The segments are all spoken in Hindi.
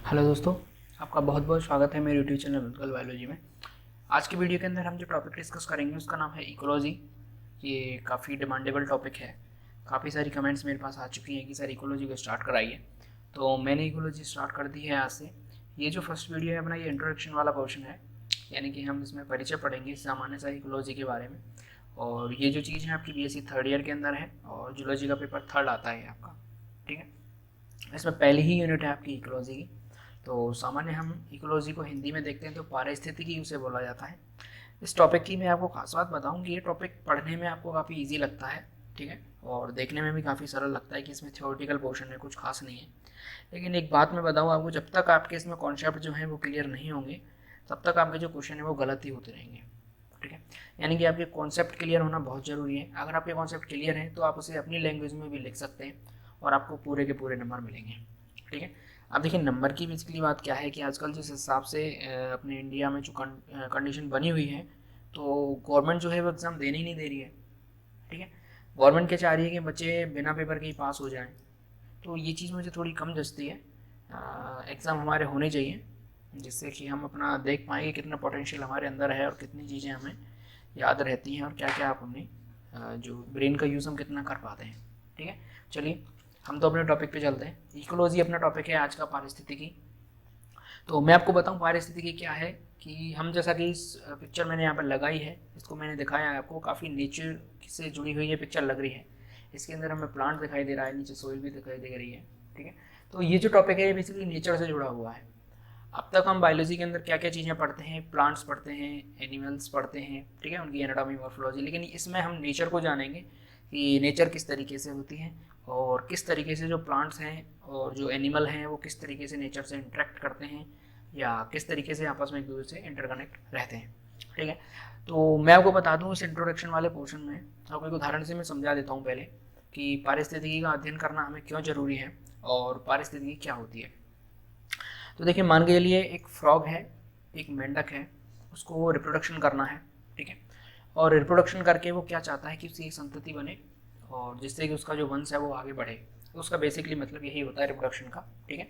हेलो दोस्तों, आपका बहुत बहुत स्वागत है मेरे यूट्यूब चैनल मेडिकल बायोलॉजी में। आज की वीडियो के अंदर हम जो टॉपिक डिस्कस करेंगे उसका नाम है इकोलॉजी। ये काफ़ी डिमांडेबल टॉपिक है। काफ़ी सारी कमेंट्स मेरे पास आ चुकी हैं कि सर इकोलॉजी को स्टार्ट कराइए, तो मैंने इकोलॉजी स्टार्ट कर दी है आज से। ये जो फर्स्ट वीडियो है अपना, ये इंट्रोडक्शन वाला पोर्शन है, यानी कि हम इसमें परिचय पढ़ेंगे सामान्य सा इकोलॉजी के बारे में। और ये जो चीज़ है आपकी बीएससी थर्ड ईयर के अंदर है और जूलॉजी का पेपर थर्ड आता है आपका, ठीक है। इसमें पहली ही यूनिट है आपकी इकोलॉजी की। तो सामान्य हम इकोलॉजी को हिंदी में देखते हैं तो पारिस्थितिकी उसे बोला जाता है। इस टॉपिक की मैं आपको खास बात बताऊं कि ये टॉपिक पढ़ने में आपको काफ़ी इजी लगता है, ठीक है, और देखने में भी काफ़ी सरल लगता है कि इसमें थ्योरेटिकल पोर्शन है, कुछ खास नहीं है। लेकिन एक बात मैं बताऊं आपको, जब तक आपके इसमें कॉन्सेप्ट जो है वो क्लियर नहीं होंगे तब तक आपके जो क्वेश्चन है वो गलत ही होते रहेंगे, ठीक है। यानी कि आपके कॉन्सेप्ट क्लियर होना बहुत ज़रूरी है। अगर आपके कॉन्सेप्ट क्लियर है तो आप उसे अपनी लैंग्वेज में भी लिख सकते हैं और आपको पूरे के पूरे नंबर मिलेंगे, ठीक है। अब देखिए, नंबर की बेसिकली बात क्या है कि आजकल जिस हिसाब से अपने इंडिया में जो कंडीशन बनी हुई है, तो गवर्नमेंट जो है वो एग्ज़ाम देने ही नहीं दे रही है, ठीक है। गवर्नमेंट क्या चाह रही है कि बच्चे बिना पेपर के ही पास हो जाएं। तो ये चीज़ मुझे थोड़ी कम जचती है। एग्ज़ाम हमारे होने चाहिए जिससे कि हम अपना देख पाएँ कि कितना पोटेंशियल हमारे अंदर है और कितनी चीज़ें हमें याद रहती हैं और क्या क्या आप हमने जो ब्रेन का यूज़ हम कितना कर पाते हैं, ठीक है। चलिए, हम तो अपने टॉपिक पे चलते हैं। इकोलॉजी अपना टॉपिक है आज का, पारिस्थितिकी। तो मैं आपको बताऊं पारिस्थितिकी क्या है, कि हम जैसा कि इस पिक्चर मैंने यहाँ पर लगाई है, इसको मैंने दिखाया है आपको, काफ़ी नेचर से जुड़ी हुई ये पिक्चर लग रही है। इसके अंदर हमें प्लांट दिखाई दे रहा है, नीचे सोइल भी दिखाई दे रही है, ठीक है। तो ये जो टॉपिक है ये बेसिकली नेचर से जुड़ा हुआ है। अब तक हम बायोलॉजी के अंदर क्या क्या चीज़ें पढ़ते हैं, प्लांट्स पढ़ते हैं, एनिमल्स पढ़ते हैं, ठीक है, उनकी एनाटॉमी मॉर्फोलॉजी, लेकिन इसमें हम नेचर को जानेंगे कि नेचर किस तरीके से होती है और किस तरीके से जो प्लांट्स हैं और जो एनिमल हैं वो किस तरीके से नेचर से इंटरेक्ट करते हैं या किस तरीके से आपस में एक दूसरे से इंटरकनेक्ट रहते हैं, ठीक है। तो मैं आपको बता दूं, इस इंट्रोडक्शन वाले पोर्शन में आपको एक उदाहरण से मैं समझा देता हूँ पहले कि पारिस्थितिकी का अध्ययन करना हमें क्यों ज़रूरी है और पारिस्थितिकी क्या होती है। तो देखिए, मान के चलिए एक फ्रॉग है, एक मेंढक है, उसको रिप्रोडक्शन करना है, ठीक है। और रिप्रोडक्शन करके वो क्या चाहता है कि उसकी एक संतति बने और जिससे कि उसका जो वंश है वो आगे बढ़े। तो उसका बेसिकली मतलब यही होता है रिप्रोडक्शन का, ठीक है।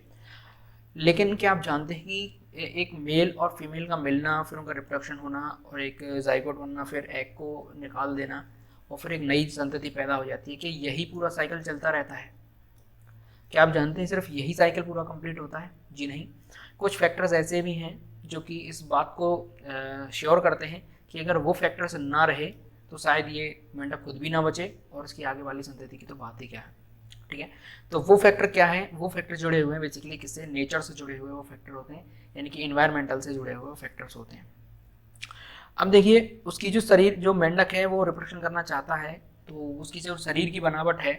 लेकिन क्या आप जानते हैं कि एक मेल और फीमेल का मिलना, फिर उनका रिप्रोडक्शन होना और एक जाइगोट बनना, फिर एग को निकाल देना और फिर एक नई संतति पैदा हो जाती है, कि यही पूरा साइकिल चलता रहता है? क्या आप जानते हैं सिर्फ यही साइकिल पूरा कंप्लीट होता है? जी नहीं। कुछ फैक्टर्स ऐसे भी हैं जो कि इस बात को श्योर करते हैं कि अगर वो फैक्टर्स ना रहे तो शायद ये मेंढक खुद भी ना बचे और इसकी आगे वाली संतति की तो बात ही क्या है, ठीक है। तो वो फैक्टर क्या है? वो फैक्टर जुड़े हुए हैं बेसिकली किससे? नेचर से जुड़े हुए वो फैक्टर होते हैं, यानी कि इन्वायरमेंटल से जुड़े हुए वो फैक्टर्स होते हैं। अब देखिए, उसकी जो शरीर, जो मेंढक है वो रिप्रोडक्शन करना चाहता है, तो उसकी जो शरीर की बनावट है,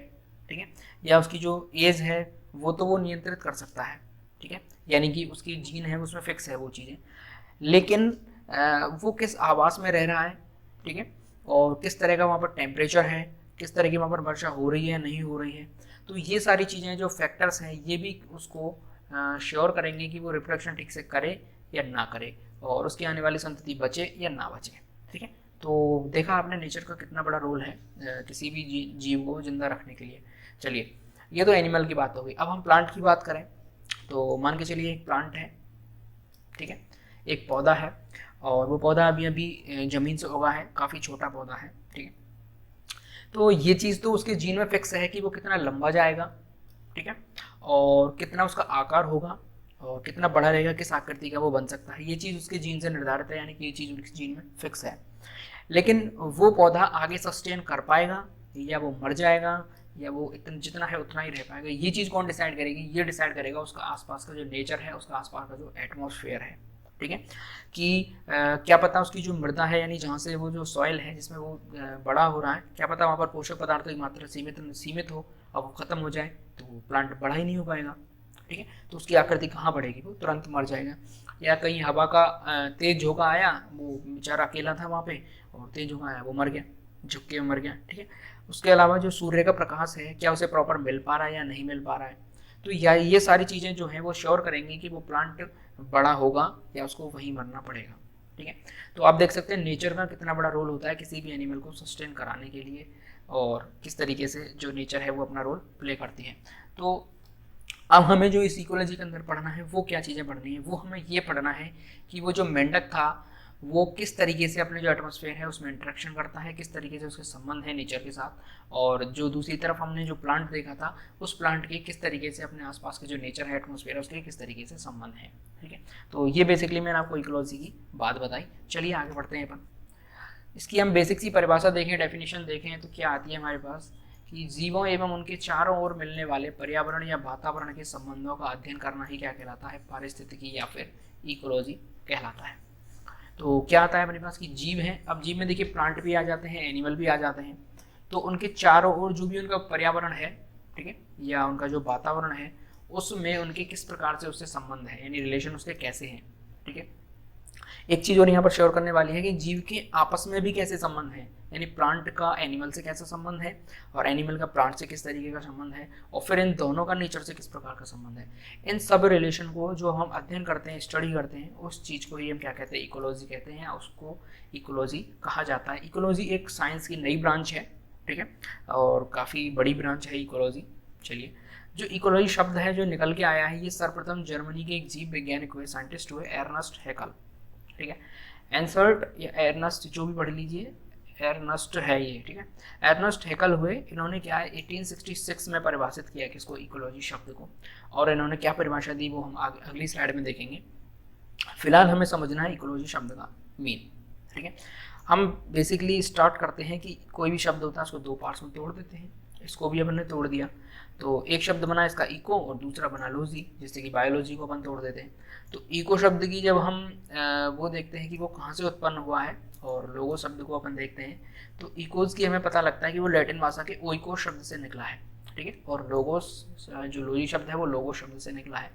ठीक है, या उसकी जो एज है वो तो वो नियंत्रित कर सकता है, ठीक है, यानी कि उसकी जीन है उसमें फिक्स है वो चीज़ें। लेकिन वो किस आवास में रह रहा है, ठीक है, और किस तरह का वहाँ पर टेम्परेचर है, किस तरह की वहाँ पर वर्षा हो रही है नहीं हो रही है, तो ये सारी चीज़ें जो फैक्टर्स हैं ये भी उसको श्योर करेंगे कि वो रिप्रोडक्शन ठीक से करे या ना करे और उसकी आने वाली संतति बचे या ना बचे, ठीक है। तो देखा आपने नेचर का कितना बड़ा रोल है किसी भी जीव को जिंदा रखने के लिए। चलिए, ये तो एनिमल की बात हो गई। अब हम प्लांट की बात करें तो मान के चलिए एक प्लांट है, ठीक है, एक पौधा है और वो पौधा अभी अभी ज़मीन से उगा है, काफ़ी छोटा पौधा है, ठीक है। तो ये चीज़ तो उसके जीन में फिक्स है कि वो कितना लंबा जाएगा, ठीक है, और कितना उसका आकार होगा और कितना बड़ा रहेगा, किस आकृति का वो बन सकता है, ये चीज़ उसके जीन से निर्धारित है, यानी कि ये चीज़ उसके जीन में फिक्स है। लेकिन वो पौधा आगे सस्टेन कर पाएगा या वो मर जाएगा या वो इतना जितना है उतना ही रह पाएगा, ये चीज़ कौन डिसाइड करेगी? ये डिसाइड करेगा उसका आसपास का जो नेचर है, उसका आसपास का जो एटमॉस्फेयर है, ठीक है। कि क्या पता उसकी जो मृदा है, यानी जहाँ से वो जो सॉइल है जिसमें वो बड़ा हो रहा है, क्या पता वहाँ पर पोषक पदार्थों की मात्रा सीमित सीमित हो और वो ख़त्म हो जाए तो वो प्लांट बड़ा ही नहीं हो पाएगा, ठीक है। तो उसकी आकृति कहाँ बढ़ेगी? वो तुरंत मर जाएगा। या कहीं हवा का तेज झोंका आया, वो बेचारा अकेला था वहाँ पे और तेज झोंका आया, वो मर गया, झुक्के में मर गया, ठीक है। उसके अलावा जो सूर्य का प्रकाश है, क्या उसे प्रॉपर मिल पा रहा है या नहीं मिल पा रहा है, तो ये सारी चीज़ें जो हैं वो श्योर करेंगी कि वो प्लांट बड़ा होगा या उसको वहीं मरना पड़ेगा, ठीक है। तो आप देख सकते हैं नेचर का कितना बड़ा रोल होता है किसी भी एनिमल को सस्टेन कराने के लिए और किस तरीके से जो नेचर है वो अपना रोल प्ले करती है। तो अब हमें जो इस इकोलॉजी के अंदर पढ़ना है वो क्या चीज़ें पढ़नी है, वो हमें ये पढ़ना है कि वो जो मेंढक था वो किस तरीके से अपने जो एटमॉस्फेयर है उसमें इंटरेक्शन करता है, किस तरीके से उसके संबंध है नेचर के साथ, और जो दूसरी तरफ हमने जो प्लांट देखा था उस प्लांट के किस तरीके से अपने आसपास के जो नेचर है एटमॉस्फेयर है उसके किस तरीके से संबंध है। ठीक है, तो ये बेसिकली मैंने आपको इकोलॉजी की बात बताई। चलिए आगे बढ़ते हैं अपन। इसकी हम बेसिक सी परिभाषा देखें, डेफिनेशन देखें तो क्या आती है हमारे पास कि जीवों एवं उनके चारों ओर मिलने वाले पर्यावरण या वातावरण के संबंधों का अध्ययन करना ही क्या कहलाता है, पारिस्थितिकी या फिर इकोलॉजी कहलाता है। तो क्या आता है अपने पास कि जीव हैं। अब जीव में देखिए प्लांट भी आ जाते हैं, एनिमल भी आ जाते हैं, तो उनके चारों ओर जो भी उनका पर्यावरण है, ठीक है, या उनका जो वातावरण है उसमें उनके किस प्रकार से उससे संबंध है, यानी रिलेशन उसके कैसे हैं। ठीक है, एक चीज़ और यहाँ पर शेयर करने वाली है कि जीव के आपस में भी कैसे संबंध है, यानी प्लांट का एनिमल से कैसा संबंध है और एनिमल का प्लांट से किस तरीके का संबंध है, और फिर इन दोनों का नेचर से किस प्रकार का संबंध है। इन सब रिलेशन को जो हम अध्ययन करते हैं, स्टडी करते हैं, उस चीज़ को ही हम क्या कहते हैं, इकोलॉजी कहते हैं, उसको इकोलॉजी कहा जाता है। इकोलॉजी एक साइंस की नई ब्रांच है, ठीक है, और काफ़ी बड़ी ब्रांच है इकोलॉजी। चलिए, जो इकोलॉजी शब्द है जो निकल के आया है ये सर्वप्रथम जर्मनी के एक जीव वैज्ञानिक हुए, साइंटिस्ट हुए, एर्नस्ट हैकल। ठीक है, एंसर्ट या एर्नस्ट जो भी पढ़ लीजिए, एर्नस्ट है ये। ठीक है, एर्नस्ट हैकल हुए, इन्होंने क्या है 1866 में परिभाषित किया किसको, इकोलॉजी शब्द को, और इन्होंने क्या परिभाषा दी वो हम अगली स्लाइड में देखेंगे। फिलहाल हमें समझना है इकोलॉजी शब्द का मीन। ठीक है, हम बेसिकली स्टार्ट करते हैं कि कोई भी शब्द होता है उसको दो पार्ट्स में तोड़ देते हैं, इसको भी अपन ने तोड़ दिया, तो एक शब्द बना इसका इको और दूसरा बना लॉजी, जैसे कि बायोलॉजी को अपन तोड़ देते हैं। तो इको शब्द की जब हम वो देखते हैं कि वो कहाँ से उत्पन्न हुआ है, और लोगो शब्द को अपन देखते हैं तो इकोज की हमें पता लगता है कि वो लैटिन भाषा के ओइकोस शब्द से निकला है। ठीक है, और लोगोस जो लॉजी शब्द है वो लोगो शब्द से निकला है।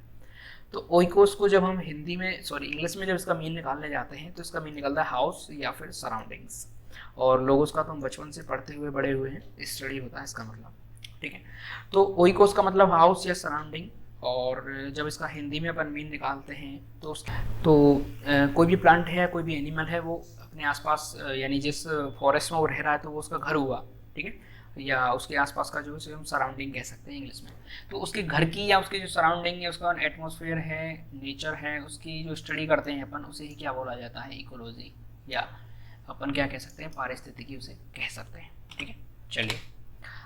तो ओइकोस को जब हम हिंदी में इंग्लिश में जब इसका मीन निकालने जाते हैं तो इसका मीन निकलता है हाउस या फिर सराउंडिंग्स, और लोगोस का तो हम बचपन से पढ़ते हुए बड़े हुए हैं, स्टडी होता है इसका मतलब। ठीक है, तो ओइकोस का मतलब हाउस या सराउंडिंग, और जब इसका हिंदी में अपन मीन निकालते हैं तो कोई भी प्लांट है, कोई भी एनिमल है, वो अपने आसपास यानी जिस फॉरेस्ट में वो रह रहा है तो वो उसका घर हुआ। ठीक है, या उसके आसपास का जो है हम सराउंडिंग कह सकते हैं इंग्लिश में। तो उसके घर की या उसके जो सराउंडिंग है, उसका एटमॉस्फेयर है, नेचर है, उसकी जो स्टडी करते हैं अपन, उसे ही क्या बोला जाता है, इकोलॉजी, या अपन क्या कह सकते हैं, पारिस्थितिकी उसे कह सकते हैं। ठीक है, चलिए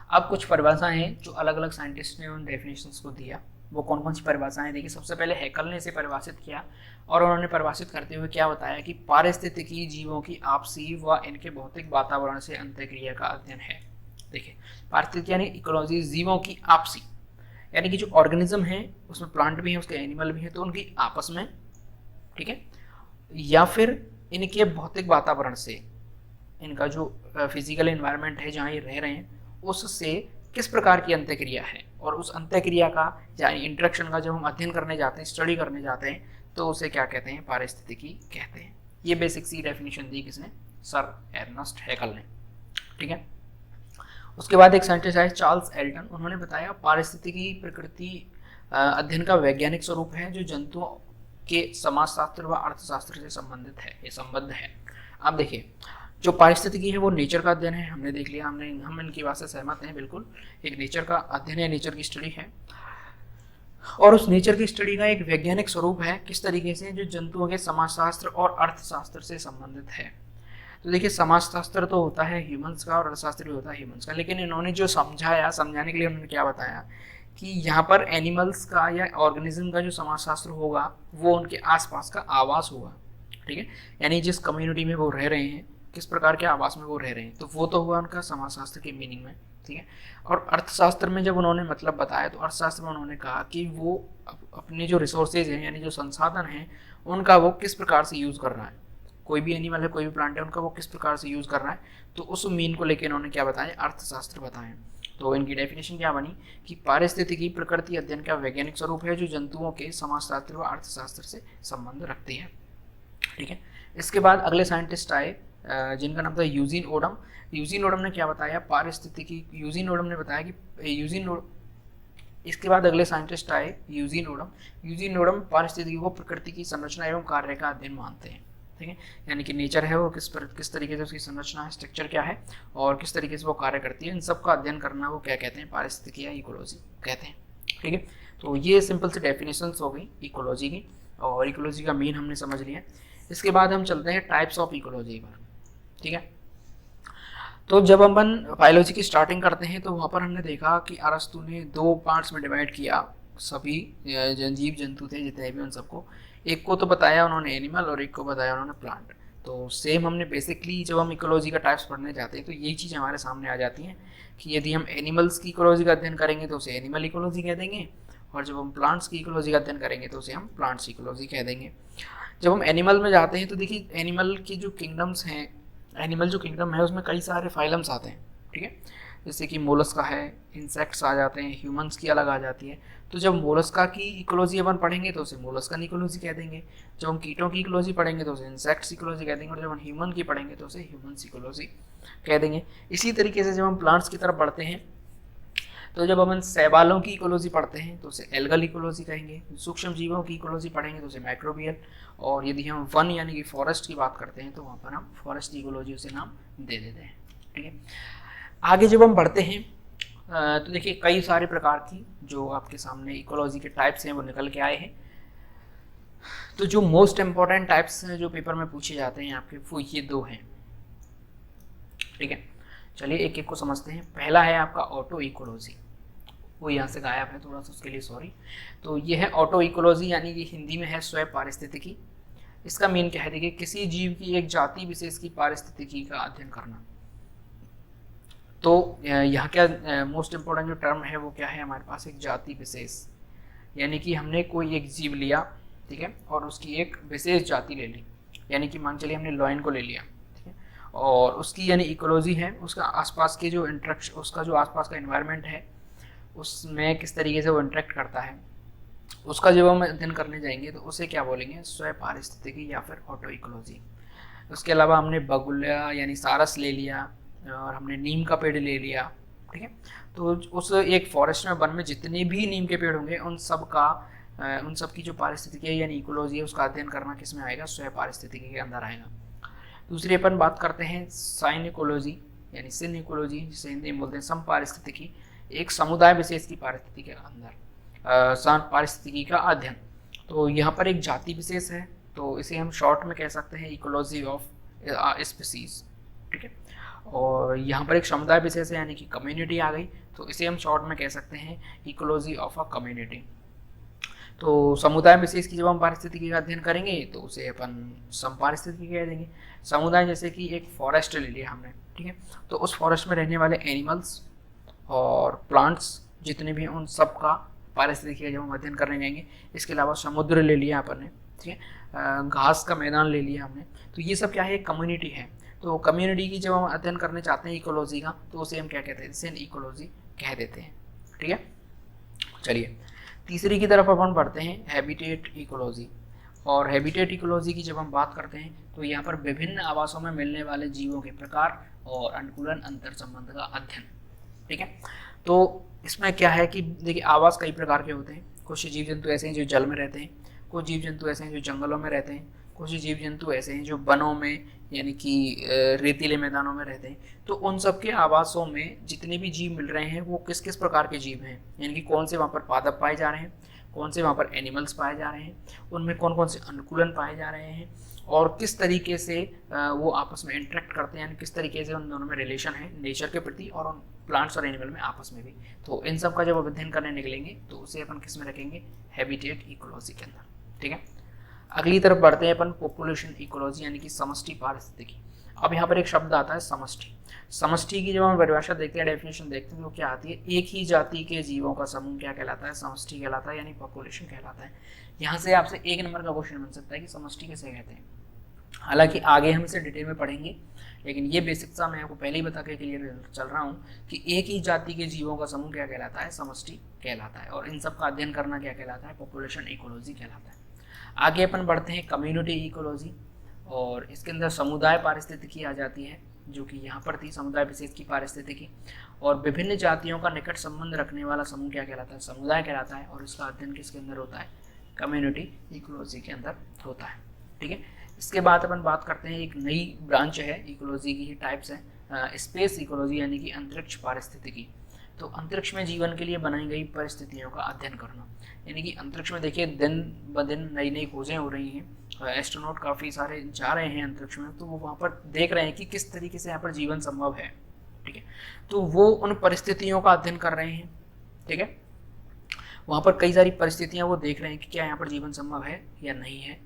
अब कुछ परिभाषाएं हैं जो अलग अलग साइंटिस्ट ने उन डेफिनेशंस को दिया। वो कौन कौन सी परिभाषाएं, देखिए सबसे पहले हैकल ने इसे परिभाषित किया, और उन्होंने परिभाषित करते हुए क्या बताया कि पारिस्थितिकी जीवों की आपसी व इनके भौतिक वातावरण से अंतःक्रिया का अध्ययन है। देखिए, पारिस्थितिकी यानी इकोलॉजी जीवों की आपसी, यानी कि जो ऑर्गेनिज्म है उसमें प्लांट भी है, उसके एनिमल भी है, तो उनकी आपस में, ठीक है, या फिर इनके भौतिक वातावरण से, इनका जो फिजिकल एनवायरनमेंट है जहाँ ये रह रहे हैं उससे किस प्रकार की अंतःक्रिया है, और उस अंतःक्रिया का या इंटरेक्शन का जब हम अध्ययन करने जाते हैं, स्टडी करने जाते हैं, तो उसे क्या कहते हैं, पारिस्थितिकी कहते हैं। ये बेसिक सी डेफिनेशन दी किसने, सर एर्नस्ट हैकल ने। ठीक है, उसके बाद एक साइंटिस्ट है चार्ल्स एल्टन, उन्होंने बताया पारिस्थितिकी प्रकृति अध्ययन का वैज्ञानिक स्वरूप है जो जंतुओं के समाजशास्त्र व अर्थशास्त्र से संबंधित है, ये संबद्ध है। अब देखिए, जो पारिस्थितिकी है वो नेचर का अध्ययन है, हमने देख लिया, हम इनकी बात से सहमत हैं बिल्कुल, एक नेचर का अध्ययन है, नेचर की स्टडी है, और उस नेचर की स्टडी का एक वैज्ञानिक स्वरूप है किस तरीके से, जो जंतुओं के समाजशास्त्र और अर्थशास्त्र से संबंधित है। तो देखिए, समाजशास्त्र तो होता है ह्यूमंस का और अर्थशास्त्र भी होता है ह्यूमंस का, लेकिन इन्होंने जो समझाने के लिए उन्होंने क्या बताया कि यहाँ पर एनिमल्स का या ऑर्गेनिज्म का जो समाजशास्त्र होगा वो उनके आसपास का आवास होगा। ठीक है, यानी जिस कम्युनिटी में वो रह रहे हैं, किस प्रकार के आवास में वो रह रहे हैं, तो वो तो हुआ उनका समाजशास्त्र के मीनिंग में। ठीक है, और अर्थशास्त्र में जब उन्होंने मतलब बताया तो अर्थशास्त्र में उन्होंने कहा कि वो अपने जो रिसोर्सेज हैं, यानी जो संसाधन हैं, उनका वो किस प्रकार से यूज़ कर रहा है, कोई भी एनिमल है, कोई भी प्लांट है, उनका वो किस प्रकार से यूज़ कर रहा है, तो उस मीन को लेकर इन्होंने क्या बताया, अर्थशास्त्र बताया। तो इनकी डेफिनेशन क्या बनी कि पारिस्थितिकी प्रकृति अध्ययन का वैज्ञानिक स्वरूप है जो जंतुओं के समाजशास्त्र व अर्थशास्त्र से संबंध रखती है। ठीक है, इसके बाद अगले साइंटिस्ट आए जिनका नाम था यूजीन ओडम। यूजीन ओडम ने क्या बताया, पारिस्थितिकी, यूजीन ओडम ने बताया कि इसके बाद अगले साइंटिस्ट आए यूजीन ओडम। यूजीन ओडम पारिस्थितिकी को प्रकृति की संरचना एवं कार्य का अध्ययन मानते हैं। ठीक है, यानी कि नेचर है वो किस तरीके से उसकी संरचना है, स्ट्रक्चर क्या है, और किस तरीके से वो कार्य करती है, इन सब का अध्ययन करना वो क्या कहते हैं, पारिस्थितिकी या इकोलॉजी कहते हैं। ठीक है, तो ये सिंपल सी डेफिनेशंस हो गई इकोलॉजी की, और इकोलॉजी का मेन हमने समझ लिया। इसके बाद हम चलते हैं टाइप्स ऑफ इकोलॉजी पर। ठीक है, तो जब अपन बायोलॉजी की स्टार्टिंग करते हैं तो वहाँ पर हमने देखा कि अरस्तु ने 2 पार्ट्स में डिवाइड किया सभी जीव जंतु थे जितने भी, उन सबको। एक को तो बताया उन्होंने एनिमल और एक को बताया उन्होंने प्लांट। तो सेम हमने बेसिकली जब हम इकोलॉजी का टाइप्स पढ़ने जाते हैं तो यही चीज़ हमारे सामने आ जाती है कि यदि हम एनिमल्स की इकोलॉजी का अध्ययन करेंगे तो उसे एनिमल इकोलॉजी कह देंगे, और जब हम प्लांट्स की इकोलॉजी का अध्ययन करेंगे तो उसे हम प्लांट्स इकोलॉजी कह देंगे। जब हम एनिमल में जाते हैं तो देखिए एनिमल की जो किंगडम्स हैं, एनिमल जो किंगडम है उसमें कई सारे फाइलम्स आते हैं। ठीक है, जैसे कि मोलस्का है, इंसेक्ट्स आ जाते हैं, ह्यूमंस की अलग आ जाती है। तो जब मोलस्का की इकोलॉजी अपन पढ़ेंगे तो उसे मोलस्कन इकोलॉजी कह देंगे, जब हम कीटों की इकोलॉजी पढ़ेंगे तो उसे इंसेक्ट्स इकोलॉजी कह देंगे, और जब हम ह्यूमन की पढ़ेंगे तो उसे ह्यूमन्स इकोलॉजी कह देंगे। इसी तरीके से जब हम प्लांट्स की तरफ बढ़ते हैं तो जब अपन शैवालों की इकोलॉजी पढ़ते हैं तो उसे एल्गल इकोलॉजी कहेंगे, सूक्ष्म जीवों की इकोलॉजी पढ़ेंगे तो उसे माइक्रोबियल, और यदि हम वन यानी कि फॉरेस्ट की बात करते हैं तो वहाँ पर हम फॉरेस्ट इकोलॉजी उसे नाम दे देते हैं। ठीक है, आगे जब हम बढ़ते हैं तो देखिए कई सारे प्रकार की जो आपके सामने इकोलॉजी के टाइप्स हैं वो निकल के आए हैं। तो जो मोस्ट इम्पॉर्टेंट टाइप्स हैं जो पेपर में पूछे जाते हैं आपके, वो ये 2 हैं। ठीक है, चलिए एक एक को समझते हैं। पहला है आपका ऑटो इकोलॉजी, वो यहाँ से गायब है थोड़ा सा, उसके लिए सॉरी। तो ये है ऑटो इकोलॉजी, यानी कि हिंदी में है स्वयं पारिस्थितिकी। इसका मेन क्या है, देखिए किसी जीव की एक जाति विशेष की पारिस्थितिकी का अध्ययन करना। तो यहाँ क्या मोस्ट इम्पोर्टेंट जो टर्म है वो क्या है हमारे पास, एक जाति विशेष, यानी कि हमने कोई एक जीव लिया, ठीक है, और उसकी एक विशेष जाति ले ली, यानी कि मान चलिए हमने लॉयन को ले लिया, ठीक है, और उसकी यानी इकोलॉजी है, उसका आसपास के जो इंटरेक्शन, उसका जो आसपास का एनवायरनमेंट है उसमें किस तरीके से वो इंटरेक्ट करता है, उसका जब हम अध्ययन करने जाएंगे तो उसे क्या बोलेंगे, स्वयं पारिस्थितिकी या फिर ऑटो इकोलॉजी। उसके अलावा हमने बगुला यानी सारस ले लिया, और हमने नीम का पेड़ ले लिया। ठीक है, तो उस एक फॉरेस्ट में, वन में जितने भी नीम के पेड़ होंगे उन सब की जो पारिस्थितिकी है यानी इकोलॉजी है उसका अध्ययन करना किस में आएगा, स्वयं पारिस्थितिकी के अंदर आएगा। दूसरी अपन बात करते हैं साइन इकोलॉजी यानी सिन इकोलॉजी, जिसे हिंदी में बोलते हैं सम पारिस्थितिकी, एक समुदाय विशेष की पारिस्थितिकी के अंदर पारिस्थितिकी का अध्ययन। तो यहाँ पर एक जाति विशेष है तो इसे हम शॉर्ट में कह सकते हैं इकोलॉजी ऑफ स्पीसीज। ठीक है, और यहाँ पर एक समुदाय विशेष है यानी कि कम्युनिटी आ गई, तो इसे हम शॉर्ट में कह सकते हैं इकोलॉजी ऑफ अ कम्युनिटी। तो समुदाय विशेष की जब हम पारिस्थितिकी का अध्ययन करेंगे तो उसे अपन समपारिस्थितिकी कह देंगे। समुदाय जैसे कि एक फॉरेस्ट ले लिया हमने, ठीक है, तो उस फॉरेस्ट में रहने वाले एनिमल्स और प्लांट्स जितने भी हैं उन सब का पारिस्थितिकी का जब हम अध्ययन करने जाएंगे। इसके अलावा समुद्र ले लिया अपन ने, ठीक है, घास का मैदान ले लिया हमने, तो ये सब क्या है, कम्युनिटी है। तो कम्युनिटी की जब हम अध्ययन करने चाहते हैं इकोलॉजी का तो उसे हम क्या कहते हैं, सिन इकोलॉजी कह देते हैं। ठीक है, चलिए तीसरी की तरफ अपन बढ़ते हैं, हैबिटेट इकोलॉजी। और हैबिटेट इकोलॉजी की जब हम बात करते हैं तो यहाँ पर विभिन्न आवासों में मिलने वाले जीवों के प्रकार और अनुकूलन अंतर संबंध का अध्ययन। ठीक है, तो इसमें क्या है कि देखिए आवास कई प्रकार के होते हैं। कुछ जीव जंतु ऐसे हैं जो जल में रहते हैं, कुछ जीव जंतु ऐसे हैं जो जंगलों में रहते हैं, कुछ जीव जंतु ऐसे हैं जो वनों में यानी कि रेतीले मैदानों में रहते हैं। तो उन सब के आवासों में जितने भी जीव मिल रहे हैं वो किस किस प्रकार के जीव हैं, यानी कि कौन से वहाँ पर पादप पाए जा रहे हैं, कौन से वहाँ पर एनिमल्स पाए जा रहे हैं, उनमें कौन कौन से अनुकूलन पाए जा रहे हैं, और किस तरीके से वो आपस में इंटरेक्ट करते हैं, यानी किस तरीके से उन दोनों में रिलेशन है नेचर के प्रति और उन प्लांट्स और एनिमल में आपस में भी। तो इन सब का जब अध्ययन करने निकलेंगे तो उसे अपन किस में रखेंगे, हैबिटेट इकोलॉजी के अंदर। ठीक है, अगली तरफ बढ़ते हैं अपन पॉपुलेशन इकोलॉजी यानी कि समष्टि पारिस्थितिकी। अब यहाँ पर एक शब्द आता है समष्टि। समष्टि की जब हम परिभाषा देखते हैं, डेफिनेशन देखते हैं तो क्या आती है, एक ही जाति के जीवों का समूह क्या कहलाता है, समष्टि कहलाता है, यानी पॉपुलेशन कहलाता है। यहाँ से आपसे 1 नंबर का क्वेश्चन बन सकता है कि समष्टि किसे कहते हैं। हालांकि आगे हम इसे डिटेल में पढ़ेंगे, लेकिन ये बेसिक सा मैं आपको पहले ही बता के क्लियर चल रहा हूँ कि एक ही जाति के जीवों का समूह क्या कहलाता है, समष्टि कहलाता है, और इन सब का अध्ययन करना क्या कहलाता है, पॉपुलेशन इकोलॉजी कहलाता है। आगे अपन बढ़ते हैं कम्युनिटी इकोलॉजी, और इसके अंदर समुदाय पारिस्थितिकी आ जाती है जो कि यहाँ पर थी, समुदाय विशेष की पारिस्थितिकी, और विभिन्न जातियों का निकट संबंध रखने वाला समूह क्या कहलाता है, समुदाय कहलाता है, और इसका अध्ययन किसके अंदर होता है, कम्युनिटी इकोलॉजी के अंदर होता है। ठीक है, इसके बाद अपन बात करते हैं एक नई ब्रांच है इकोलॉजी की, टाइप्स है स्पेस इकोलॉजी यानी कि अंतरिक्ष पारिस्थितिकी। तो अंतरिक्ष में जीवन के लिए बनाई गई परिस्थितियों का अध्ययन करना, यानी कि अंतरिक्ष में देखिए दिन ब दिन नई नई खोजें हो रही हैं, एस्ट्रोनॉट काफ़ी सारे जा रहे हैं अंतरिक्ष में, तो वो वहाँ पर देख रहे हैं कि किस तरीके से यहाँ पर जीवन संभव है। ठीक है, तो वो उन परिस्थितियों का अध्ययन कर रहे हैं। ठीक है, वहाँ पर कई सारी परिस्थितियाँ वो देख रहे हैं कि क्या यहाँ पर जीवन संभव है या नहीं है,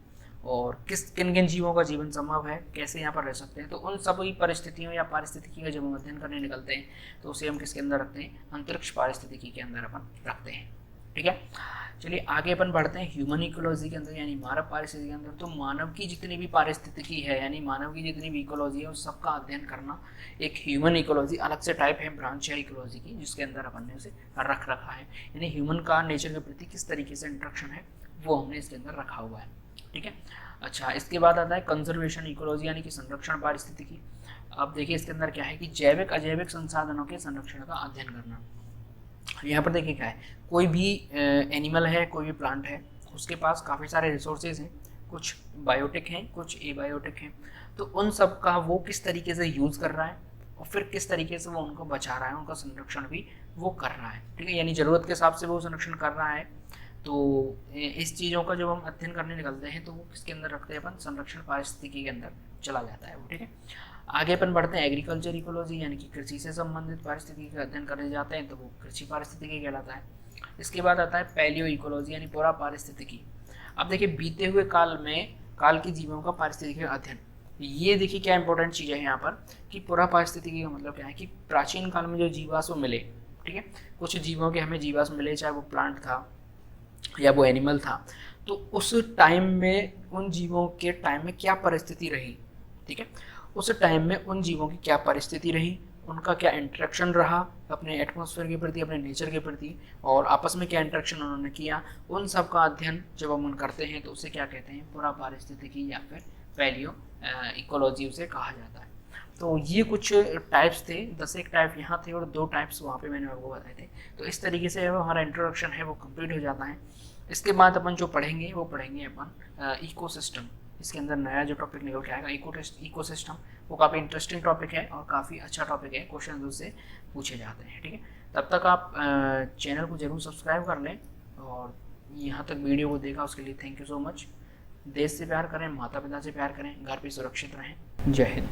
और किन किन जीवों का जीवन संभव है, कैसे यहाँ पर रह सकते हैं। तो उन सभी परिस्थितियों या पारिस्थितिकी का जब हम अध्ययन करने निकलते हैं तो उसे हम किसके अंदर रखते हैं, अंतरिक्ष पारिस्थितिकी के अंदर अपन रखते हैं। ठीक है, चलिए आगे अपन बढ़ते हैं ह्यूमन इकोलॉजी के अंदर, यानी मानव पारिस्थितिकी के अंदर। तो मानव की जितनी भी पारिस्थितिकी है, यानी मानव की जितनी भी इकोलॉजी है, उस सबका अध्ययन करना एक ह्यूमन इकोलॉजी अलग से टाइप है, ब्रांच है इकोलॉजी की, जिसके अंदर अपन ने उसे रख रखा है। यानी ह्यूमन का नेचर के प्रति किस तरीके से इंट्रैक्शन है वो हमने इसके अंदर रखा हुआ है। ठीक है, अच्छा, इसके बाद आता है कंजर्वेशन इकोलॉजी, यानी कि संरक्षण पारिस्थितिकी। अब देखिए इसके अंदर क्या है कि जैविक अजैविक संसाधनों के संरक्षण का अध्ययन करना। यहाँ पर देखिए क्या है, कोई भी एनिमल है, कोई भी प्लांट है, उसके पास काफ़ी सारे रिसोर्सेज हैं, कुछ बायोटिक हैं, कुछ एबायोटिक हैं। तो उन सब का वो किस तरीके से यूज़ कर रहा है और फिर किस तरीके से वो उनको बचा रहा है, उनका संरक्षण भी वो कर रहा है। ठीक है, यानी ज़रूरत के हिसाब से वो संरक्षण कर रहा है। तो इस चीज़ों का जब हम अध्ययन करने निकलते हैं तो वो किसके अंदर रखते हैं अपन, संरक्षण पारिस्थितिकी के अंदर चला जाता है वो। ठीक है, आगे अपन बढ़ते हैं एग्रीकल्चर इकोलॉजी, यानी कि कृषि से संबंधित पारिस्थितिकी का अध्ययन करने जाते हैं तो वो कृषि पारिस्थितिकी कहलाता है। इसके बाद आता है पैलियो इकोलॉजी, यानी पुरा पारिस्थितिकी। अब देखिए बीते हुए काल में काल की जीवों का पारिस्थितिकी का अध्ययन, ये देखिए क्या इंपॉर्टेंट चीज़ है यहाँ पर कि पुरा पारिस्थितिकी का मतलब क्या है कि प्राचीन काल में जो जीवाश्म मिले, ठीक है, कुछ जीवों के हमें जीवाश्म मिले, चाहे वो प्लांट था या वो एनिमल था, तो उस टाइम में उन जीवों के टाइम में क्या परिस्थिति रही। ठीक है, उस टाइम में उन जीवों की क्या परिस्थिति रही, उनका क्या इंटरेक्शन रहा अपने एटमॉस्फेयर के प्रति, अपने नेचर के प्रति, और आपस में क्या इंटरेक्शन उन्होंने किया, उन सब का अध्ययन जब हम करते हैं तो उसे क्या कहते हैं, पुरा पारिस्थितिकी या फिर पैलियो इकोलॉजी उसे कहा जाता है। तो ये कुछ टाइप्स थे, 10 एक टाइप यहाँ थे और 2 टाइप्स वहाँ पे मैंने आपको बताए थे। तो इस तरीके से हमारा इंट्रोडक्शन है वो कंप्लीट हो जाता है। इसके बाद अपन जो पढ़ेंगे वो पढ़ेंगे अपन इकोसिस्टम। इसके अंदर नया जो टॉपिक निकल के आएगा इकोसिस्टम, वो काफ़ी इंटरेस्टिंग टॉपिक है और काफ़ी अच्छा टॉपिक है, क्वेश्चन उससे पूछे जाते हैं। ठीक है, तब तक आप चैनल को जरूर सब्सक्राइब कर लें, और यहाँ तक वीडियो को देखा उसके लिए थैंक यू सो मच। देश से प्यार करें, माता पिता से प्यार करें, घर पे सुरक्षित रहें। जय हिंद।